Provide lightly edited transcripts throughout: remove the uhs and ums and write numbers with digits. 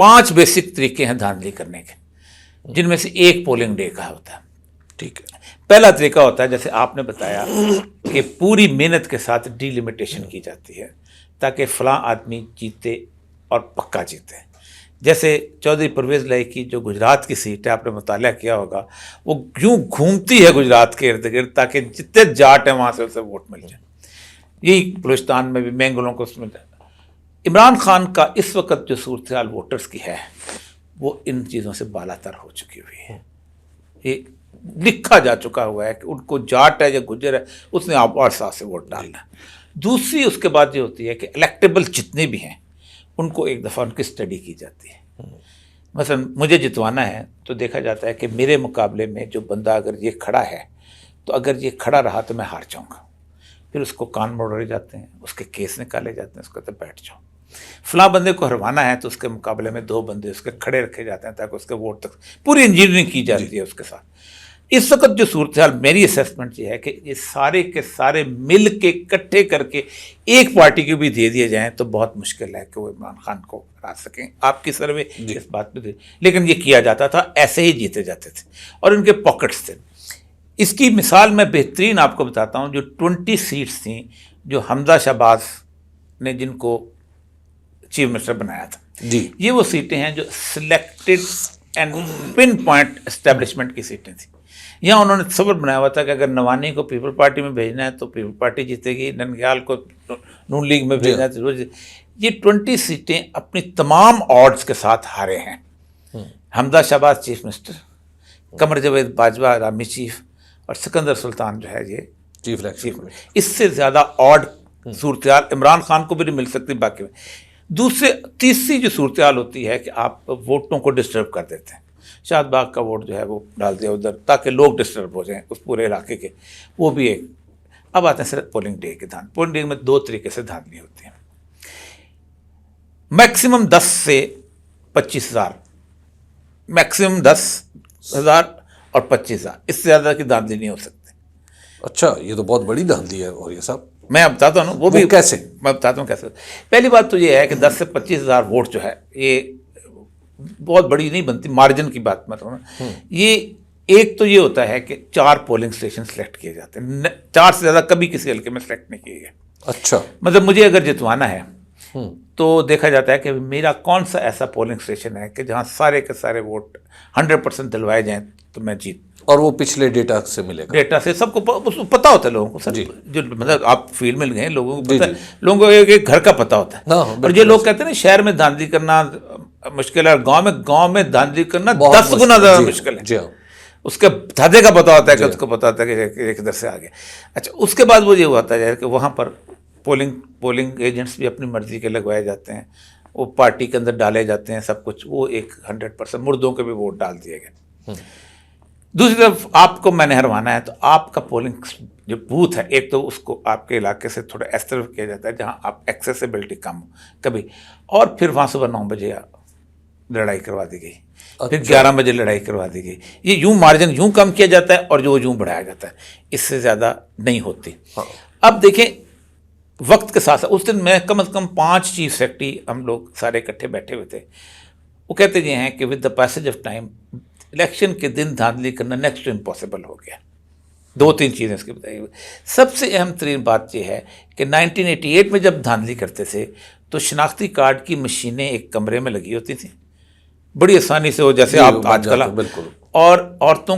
5 basic طریقے ہیں دھاندلی کرنے کے، جن میں سے ایک پولنگ ڈے کا ہوتا ہے. ٹھیک ہے. پہلا طریقہ ہوتا ہے جیسے آپ نے بتایا کہ پوری محنت کے ساتھ ڈی لمیٹیشن کی جاتی ہے تاکہ فلاں آدمی جیتے اور پکا جیتے. جیسے چودھری پرویز لائی کی جو گجرات کی سیٹ ہے، آپ نے مطالعہ کیا ہوگا، وہ یوں گھومتی ہے گجرات کے ارد گرد تاکہ جتنے جاٹ ہیں وہاں سے اسے ووٹ مل جائے. یہی بلوچستان میں بھی مینگلوں کو اس میں. عمران خان کا اس وقت جو صورتحال ووٹرز کی ہے وہ ان چیزوں سے بالا تر ہو چکی ہوئی ہے. یہ لکھا جا چکا ہوا ہے کہ ان کو جاٹ ہے یا گجر ہے، اس نے آپ اور ساتھ سے ووٹ ڈالنا ہے. دوسری اس کے بعد یہ ہوتی ہے کہ الیکٹیبل جتنے بھی ہیں ان کو ایک دفعہ ان کی اسٹڈی کی جاتی ہے. مثلا مجھے جتوانا ہے تو دیکھا جاتا ہے کہ میرے مقابلے میں جو بندہ اگر یہ کھڑا ہے تو اگر یہ کھڑا رہا تو میں ہار جاؤں گا. پھر اس کو کان موڑے جاتے ہیں، اس کے کیس نکالے جاتے ہیں، اس کو تو بیٹھ جاؤ. فلاں بندے کو ہروانا ہے تو اس کے مقابلے میں 2 بندے اس کے کھڑے رکھے جاتے ہیں تاکہ اس کے ووٹ تک پوری انجینئرنگ کی جاتی ہے اس کے ساتھ. اس وقت جو صورتحال میری اسیسمنٹ یہ ہے کہ یہ سارے کے سارے مل کے اکٹھے کر کے ایک پارٹی کو بھی دے دیے جائیں تو بہت مشکل ہے کہ وہ عمران خان کو ہرا سکیں. آپ کی سروے اس بات پہ لیکن یہ کیا جاتا تھا، ایسے ہی جیتے جاتے تھے اور ان کے پاکٹس تھے. اس کی مثال میں بہترین آپ کو بتاتا ہوں. جو 20 سیٹس تھیں جو حمزہ شہباز نے جن کو چیف منسٹر بنایا تھا، یہ وہ سیٹیں ہیں جو selected and pin point establishment کی سیٹیں تھیں. یہاں انہوں نے تصور بنایا ہوا تھا کہ اگر نوانی کو پیپل پارٹی میں بھیجنا ہے تو پیپل پارٹی جیتے گی، ننگیال کو نون لیگ میں بھیجنا ہے تو یہ 20 سیٹیں اپنی تمام آڈز کے ساتھ ہارے ہیں. حمزہ شہباز چیف منسٹر، قمر جاوید باجوہ عوامی چیف، اور سکندر سلطان جو ہے یہ چیف. اس سے زیادہ آڈ صورتحال عمران خان کو بھی نہیں مل سکتی باقی میں. تیسری جو صورتحال ہوتی ہے کہ آپ ووٹوں کو ڈسٹرب کر دیتے ہیں. شاہد باغ کا ووٹ جو ہے وہ ڈال دیا ادھر تاکہ لوگ ڈسٹرب ہو جائیں اس پورے علاقے کے، وہ بھی ایک. اب آتے ہیں صرف پولنگ ڈے کے پولنگ ڈے میں 2 طریقے سے دھاندلی ہوتی ہیں. میکسیمم 10 سے 25,000، میکسیمم 10,000 اور 25,000، اس سے زیادہ کی دھاندلی نہیں ہو سکتی. اچھا، یہ تو بہت بڑی دھاندلی ہے. اور یہ صاحب میں اب بتاتا ہوں وہ بھی کیسے، میں بتاتا ہوں کیسے. پہلی بات تو یہ ہے کہ 10 سے 25,000 ووٹ جو ہے یہ بہت بڑی نہیں بنتی، مارجن کی بات میں تو. یہ ایک تو یہ ہوتا ہے کہ 4 پولنگ اسٹیشن سلیکٹ کیے جاتے ہیں. 4 سے زیادہ کبھی کسی حلقے میں سلیکٹ نہیں کیے گئے. اچھا، مطلب مجھے اگر جتوانا ہے تو دیکھا جاتا ہے کہ میرا کون سا ایسا پولنگ اسٹیشن ہے کہ جہاں سارے کے سارے ووٹ 100% دلوائے جائیں تو میں جیت. اور وہ پچھلے ڈیٹا سے ملے گا. ڈیٹا سے سب کو پتہ ہوتا ہے لوگوں کو سر. جو مطلب آپ فیلڈ میں گئے لوگوں کو پتہ ہے، لوگوں کو ایک گھر کا پتہ ہوتا ہے. اور یہ لوگ کہتے ہیں نا شہر میں دھاندلی کرنا مشکل ہے، اور گاؤں میں دھاندلی کرنا 10 گنا زیادہ مشکل ہے. اس کے دھاتے کا پتہ ہوتا ہے کہ اس کو پتہ ہوتا ہے کہ ایک ادھر سے آگے. اچھا، اس کے بعد وہ یہ ہوتا ہے کہ وہاں پر پولنگ ایجنٹس بھی اپنی مرضی کے لگوائے جاتے ہیں، وہ پارٹی کے اندر ڈالے جاتے ہیں سب کچھ. وہ ایک 100% مردوں کے بھی ووٹ ڈال دیے گئے. دوسری طرف آپ کو میں نے ہروانا ہے تو آپ کا پولنگ جو بوتھ ہے، ایک تو اس کو آپ کے علاقے سے تھوڑا اس طرف کیا جاتا ہے جہاں آپ ایکسیسیبلٹی کم ہو کبھی، اور پھر وہاں صبح 9 بجے لڑائی کروا دی گئی، پھر 11 بجے لڑائی کروا دی گئی. یہ یوں مارجن یوں کم کیا جاتا ہے اور جو یوں بڑھایا جاتا ہے، اس سے زیادہ نہیں ہوتی. اب دیکھیں وقت کے ساتھ اس دن میں کم از کم 5 چیف سیکرٹری ہم لوگ سارے اکٹھے بیٹھے ہوئے تھے. وہ کہتے یہ ہیں کہ with the passage of time election کے دن دھاندلی کرنا نیکسٹ ٹو امپاسبل ہو گیا. 2-3 چیزیں اس کی بتائی. سب سے اہم ترین بات یہ ہے کہ 1988 میں جب دھاندلی کرتے تھے تو شناختی کارڈ کی مشینیں ایک کمرے میں لگی ہوتی تھیں بڑی آسانی سے، ہو جیسے آپ آج کل، اور عورتوں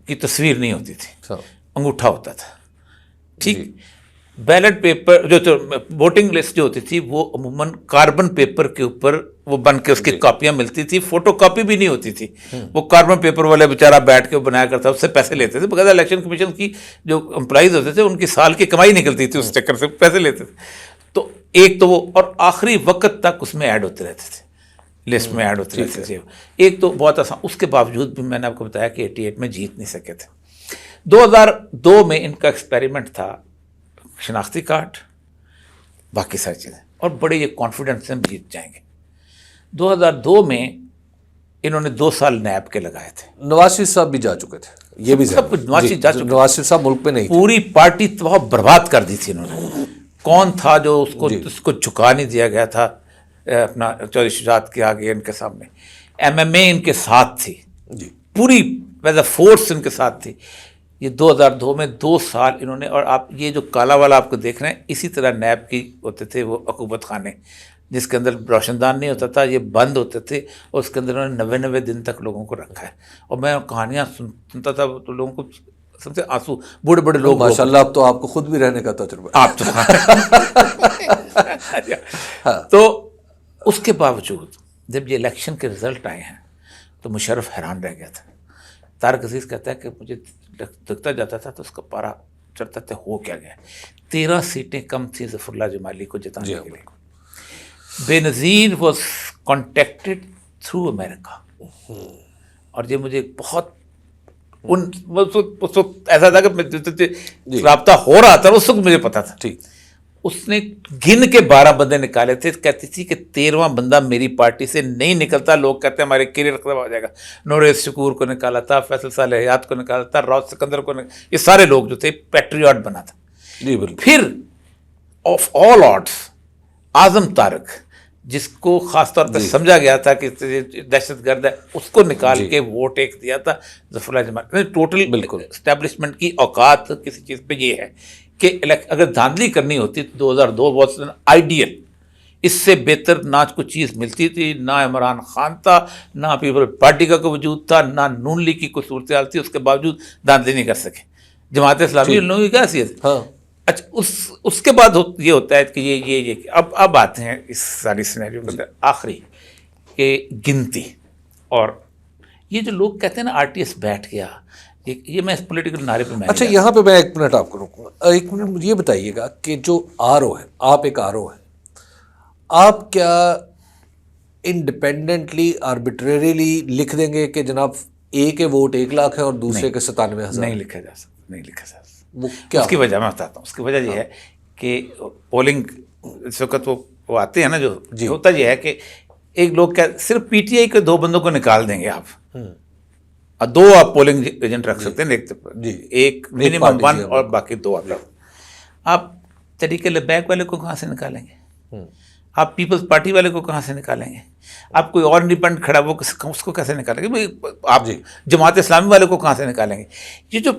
کی تصویر نہیں ہوتی تھی، انگوٹھا ہوتا تھا. ٹھیک، بیلٹ پیپر جو ووٹنگ لسٹ جو ہوتی تھی وہ عموماً کاربن پیپر کے اوپر وہ بن کے اس کی کاپیاں ملتی تھی. فوٹو کاپی بھی نہیں ہوتی تھی، وہ کاربن پیپر والے بیچارہ بیٹھ کے بنایا کرتا، اس سے پیسے لیتے تھے. بغیر الیکشن کمیشن کی جو امپلائیز ہوتے تھے ان کی سال کی کمائی نکلتی تھی، اس چکر سے پیسے لیتے تھے. تو ایک تو وہ، اور آخری وقت تک اس میں ایڈ ہوتے رہتے تھے، لسٹ میں ایڈ ہوتے رہتے تھے. ایک تو بہت آسان. اس کے باوجود بھی میں نے آپ کو بتایا کہ 88 میں جیت نہیں سکے تھے. 2002 میں ان کا ایکسپیریمنٹ تھا شناختی کارڈ، باقی ساری چیزیں، اور بڑے یہ کانفیڈنس سے ہم جیت جائیں گے. 2002 میں انہوں نے 2 سال نیب کے لگائے تھے. نواز شریف صاحب بھی جا چکے تھے، یہ بھی سب کچھ نواز شریف جا چکے. نواز شریف صاحب ملک پہ نہیں، پوری پارٹی تباہ برباد کر دی تھی انہوں نے. کون تھا جو اس کو جھکا نہیں دیا گیا تھا؟ اپنا چودھری شجاعت کے آگے ان کے سامنے. MMA ان کے ساتھ تھی جی پوری ایز اے فورس ان کے ساتھ تھی. یہ 2002 میں 2 سال انہوں نے. اور آپ یہ جو کالا والا آپ کو دیکھ رہے ہیں اسی طرح نیب کی ہوتے تھے وہ عقوبت خانے جس کے اندر روشن دان نہیں ہوتا تھا, یہ بند ہوتے تھے اور اس کے اندر انہوں نے 90 دن تک لوگوں کو رکھا ہے. اور میں کہانیاں سنتا تھا تو لوگوں کو سب سے آنسو, بوڑھے بڑے لوگ. ماشاء اللہ اب تو آپ کو خود بھی رہنے کا تجربہ ہے. آپ تو اس کے باوجود جب یہ الیکشن کے رزلٹ آئے ہیں تو مشرف حیران رہ گیا تھا. طارق عزیز کہتا ہے کہ مجھے دکھتا جاتا تھا تو اس کا پارا چڑھتا تھا ہو کیا گیا. 13 سیٹیں کم تھیں ظفر اللہ جمالی کو جتانے کے لیے. بے نظیر واز کانٹیکٹڈ تھرو امریکہ. اور یہ مجھے بہت اس وقت ایسا تھا کہ رابطہ ہو رہا تھا اس وقت مجھے پتا تھا. ٹھیک. اس نے گن کے 12 بندے نکالے تھے. کہتی تھی کہ 13واں بندہ میری پارٹی سے نہیں نکلتا. لوگ کہتے ہیں ہمارے کیریئر ختم ہو جائے گا. نوریز شکور کو نکالا تھا, فیصل صالح حیات کو نکالا تھا, راؤ سکندر کو یہ سارے لوگ جو تھے پیٹریاٹ بنا تھا. جی بالکل. پھر آف آل آڈس اعظم طارق جس کو خاص طور پہ سمجھا گیا تھا کہ دہشت گرد ہے, اس کو نکال کے ووٹ ایک دیا تھا ظفر اللہ جمالی. ٹوٹل بالکل اسٹیبلشمنٹ کی اوقات کسی چیز پہ یہ ہے کہ اگر دھاندلی کرنی ہوتی تو 2002 واز آئیڈیل. اس سے بہتر نہ کوئی چیز ملتی تھی, نہ عمران خان تھا, نہ پیپل پارٹی کا کوئی وجود تھا, نہ نون لیگ کی کوئی صورتحال تھی. اس کے باوجود دھاندلی نہیں کر سکے. جماعت اسلامی ان لوگوں کی کیا حیثیت. اچھا اس کے بعد یہ ہوتا ہے کہ یہ اب آتے ہیں اس ساری سینیریو کے اندر آخری کہ گنتی. اور یہ جو لوگ کہتے ہیں نا RTS بیٹھ گیا, یہ میں اس پولیٹیکل نعرے پہ میں. اچھا یہاں پہ میں 1 منٹ آپ کو رکوں گا. 1 منٹ مجھے یہ بتائیے گا کہ جو RO ہے, آپ ایک RO ہیں, آپ کیا انڈیپینڈنٹلی آربیٹریریلی لکھ دیں گے کہ جناب اے کے ووٹ 1 لاکھ ہیں اور دوسرے کے 97,000؟ نہیں لکھا جا سکتا, نہیں لکھا جا سکتا. وہ کیا اس کی وجہ میں بتاتا ہوں. اس کی وجہ یہ ہے کہ پولنگ اس وقت وہ آتے ہیں نا, جو ہوتا یہ ہے کہ ایک لوگ صرف PTI کے 2 بندوں کو نکال دیں گے آپ, اور 2 آپ پولنگ ایجنٹ رکھ سکتے ہیں. ایک منیمم 1 اور باقی 2 آپ طریقے لبیک والے کو کہاں سے نکالیں گے, آپ پیپلز پارٹی والے کو کہاں سے نکالیں گے, آپ کوئی اور انڈیپینڈنٹ کھڑا وہ اس کو کیسے نکالیں گے, آپ جماعت اسلامی والے کو کہاں سے نکالیں گے. یہ جو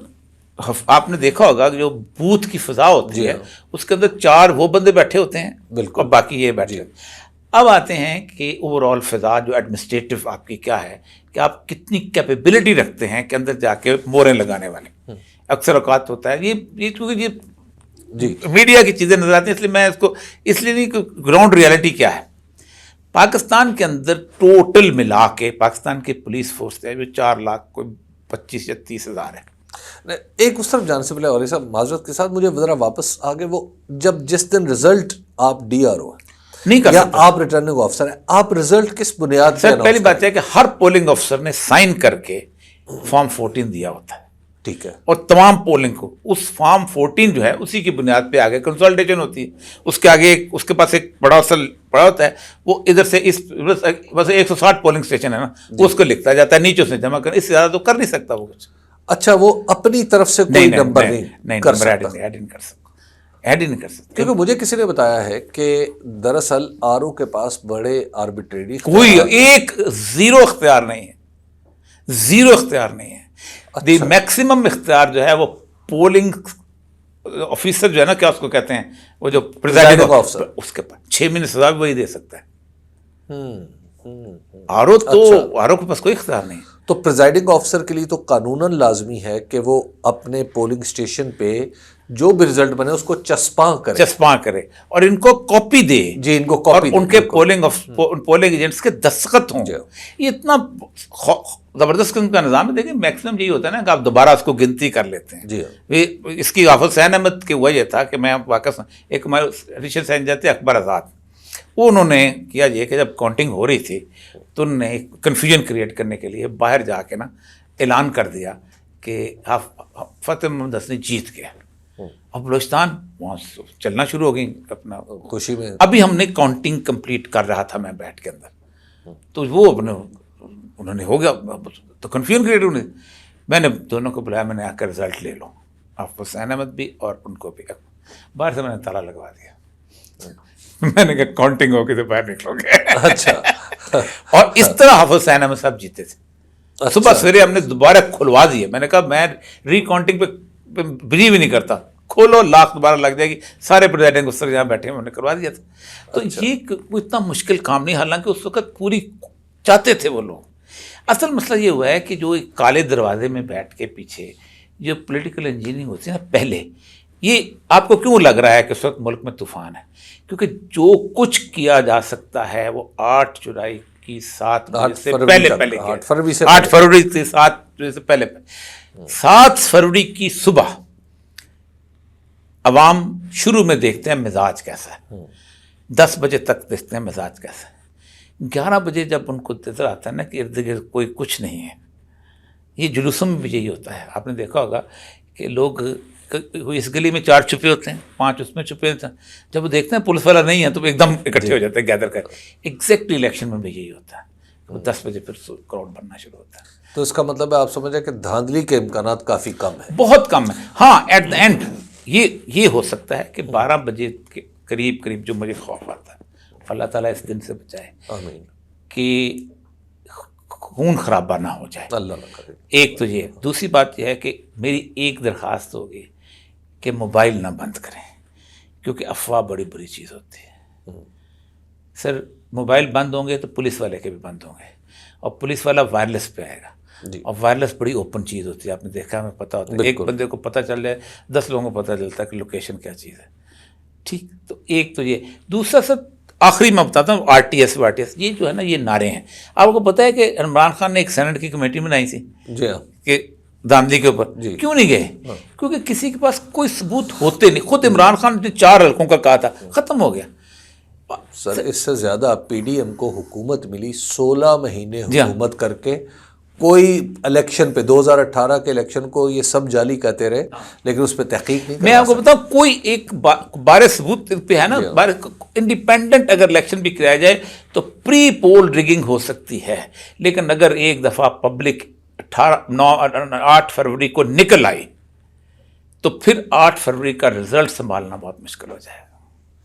آپ نے دیکھا ہوگا کہ جو بوتھ کی فضا ہوتی ہے اس کے اندر 4 وہ بندے بیٹھے ہوتے ہیں بالکل, اور باقی یہ بیٹھے ہوتے ہیں. اب آتے ہیں کہ اوور آل فضا جو ایڈمنسٹریٹو آپ کی کیا ہے کہ آپ کتنی کیپیبلٹی رکھتے ہیں کہ اندر جا کے موریں لگانے والے. اکثر اوقات ہوتا ہے یہ کیونکہ یہ میڈیا کی چیزیں نظر آتی ہیں, اس لیے میں اس کو اس لیے نہیں کہ گراؤنڈ ریالٹی کیا ہے. پاکستان کے اندر ٹوٹل ملا کے پاکستان کی پولیس فورس ہے جو 4 لاکھ کوئی 25 یا 30 ہزار ہے. ایک اس طرف جانے سے پہلے اور صاحب معذرت کے ساتھ مجھے ذرا واپس آگے, وہ جب جس دن رزلٹ آپ DRO ہیں نہیں کر سکتے, آپ ریٹرننگ آفیسر ہیں, آپ رزلٹ کس بنیاد پہ؟ پہلی بات ہے کہ ہر پولنگ آفیسر نے سائن کر کے فارم 14 دیا ہوتا ہے. ٹھیک ہے. اور تمام پولنگ کو اس فارم 14 جو ہے اسی کی بنیاد پہ آگے کنسلٹیشن ہوتی ہے. اس کے آگے اس کے پاس ایک بڑا ہوتا ہے, وہ ادھر سے اس بس 160 پولنگ اسٹیشن ہے نا, اس کو لکھتا جاتا ہے, نیچے سے جمع کر, اس سے زیادہ تو کر نہیں سکتا وہ کچھ. اچھا وہ اپنی طرف سے کوئی نمبر نہیں کر سکتا, ایڈ نہیں کر سکتا. کیونکہ مجھے کسی نے بتایا ہے کہ دراصل RO کے پاس بڑے آربیٹریری کوئی ایک زیرو اختیار نہیں ہے, زیرو اختیار نہیں ہے. دی میکسیمم اختیار جو ہے وہ پولنگ آفیسر جو ہے نا, کیا اس کو کہتے ہیں, وہ جو پریزائڈنگ آفیسر, اس کے پاس 6 مہینے سزا بھی وہی دے سکتا ہے. RO کے پاس کوئی اختیار نہیں. تو پریزائڈنگ آفیسر کے لیے تو قانوناً لازمی ہے کہ وہ اپنے پولنگ اسٹیشن پہ جو بھی رزلٹ بنے اس کو چسپاں کرے اور ان کو کاپی دے. جی ان کو کاپی, ان کے پولنگ ایجنٹس کے دستخط ہوں. یہ اتنا زبردست قسم کا نظام ہے. دیکھیں میکسیمم یہی ہوتا ہے نا کہ آپ دوبارہ اس کو گنتی کر لیتے ہیں. جی اس کی غافل حسین احمد کی وجہ تھا کہ میں واقعہ ایک ہمارے ایڈیشنل سائن جاتے اکبر آزاد, وہ انہوں نے کیا یہ کہ جب کاؤنٹنگ ہو رہی تھی تو انہوں نے کنفیوژن کریٹ کرنے کے لیے باہر جا کے نا اعلان کر دیا کہ فتح محمد حسنی جیت گیا. اب بلوچستان وہاں چلنا شروع ہو گئی اپنا خوشی میں. ابھی ہم نے کاؤنٹنگ کمپلیٹ کر رہا تھا میں بیٹھ کے اندر, تو وہ انہوں نے ہو گیا تو کنفیوژن کریٹ ہونے. میں نے دونوں کو بلایا, میں نے آ کر رزلٹ لے لو, آپ حسین احمد بھی اور ان کو بھی. باہر سے میں نے تالا لگوا دیا. میں نے کہا کاؤنٹنگ ہوگی تو باہر نکلو گے. اچھا. اور اس طرح حافظ سینا میں سب جیتے تھے. صبح سویرے ہم نے دوبارہ کھلوا دیے. میں نے کہا میں ری کاؤنٹنگ پہ بلیو ہی نہیں کرتا, کھولو لاکھ دوبارہ لگ جائے گی. سارے پریزائڈنگ افسر جہاں بیٹھے ہیں انہوں نے کروا دیا تھا. تو یہ کوئی اتنا مشکل کام نہیں, حالانکہ اس وقت پوری چاہتے تھے وہ لوگ. اصل مسئلہ یہ ہوا ہے کہ جو ایک کالے دروازے میں بیٹھ کے پیچھے جو پولیٹیکل انجینئرنگ ہوتی ہے نا پہلے, یہ آپ کو کیوں لگ رہا ہے کہ اس وقت ملک میں طوفان ہے؟ کیونکہ جو کچھ کیا جا سکتا ہے وہ 8 جولائی کی 7 بجے سے پہلے 8 فروری سے 8 فروری سے 7 بجے سے پہلے 7 فروری کی صبح عوام شروع میں دیکھتے ہیں مزاج کیسا ہے, 10 بجے تک دیکھتے ہیں مزاج کیسا ہے. 11 بجے جب ان کو نظر آتا ہے نا کہ ارد گرد کوئی کچھ نہیں ہے, یہ جلوسوں میں بھی یہی ہوتا ہے. آپ نے دیکھا ہوگا کہ لوگ اس گلی میں 4 چھپے ہوتے ہیں, 5 اس میں چھپے ہوتے ہیں, جب وہ دیکھتے ہیں پولیس والا نہیں ہے تو وہ ایک دم اکٹھے ہو جاتے ہیں گیدر کر. ایگزیکٹلی الیکشن میں بھی یہی ہوتا ہے, وہ 10 بجے پھر کراؤڈ بننا شروع ہوتا ہے. تو اس کا مطلب ہے آپ سمجھیں کہ دھاندلی کے امکانات کافی کم ہیں, بہت کم ہے. ہاں ایٹ دا اینڈ یہ ہو سکتا ہے کہ 12 بجے کے قریب جو مجھے خوف آتا ہے, اللہ تعالیٰ اس دن سے بچائے, آمین, کہ خون خرابہ نہ ہو جائے. اللہ نہ کرے. ایک تو یہ. دوسری بات یہ ہے کہ میری ایک درخواست ہوگی کہ موبائل نہ بند کریں, کیونکہ افواہ بڑی بری چیز ہوتی ہے. سر موبائل بند ہوں گے تو پولیس والے کے بھی بند ہوں گے, اور پولیس والا وائرلیس پہ آئے گا, اور وائرلیس بڑی اوپن چیز ہوتی ہے. آپ نے دیکھا, ہمیں پتہ ہوتا ہے, ایک بندے کو پتہ چل جائے 10 لوگوں کو پتہ چلتا ہے کہ لوکیشن کیا چیز ہے. ٹھیک, تو ایک تو یہ. دوسرا سر آخری میں بتاتا ہوں, RTS یہ جو ہے نا یہ نعرے ہیں. آپ کو پتہ ہے کہ عمران خان نے ایک سینٹ کی کمیٹی بنائی تھی جی ہاں, کہ دھاندلی کے اوپر, کیوں نہیں گئے؟ کیونکہ کسی کے پاس کوئی ثبوت ہوتے نہیں. خود عمران خان نے 4 حلقوں کا کہا تھا, ختم ہو گیا. سر اس سے زیادہ PDM کو حکومت ملی 16 مہینے حکومت کر کے, کوئی الیکشن پہ 2018 کے الیکشن کو یہ سب جعلی کہتے رہے, لیکن اس پہ تحقیق نہیں. میں آپ کو بتاؤں, کوئی ایک بارے ثبوت پہ ہے نا, انڈیپینڈنٹ اگر الیکشن بھی کرایا جائے تو پری پول ریگنگ ہو سکتی ہے, لیکن اگر ایک دفعہ پبلک 8 فروری کو نکل آئی تو پھر 8 فروری کا رزلٹ سنبھالنا بہت مشکل ہو جائے.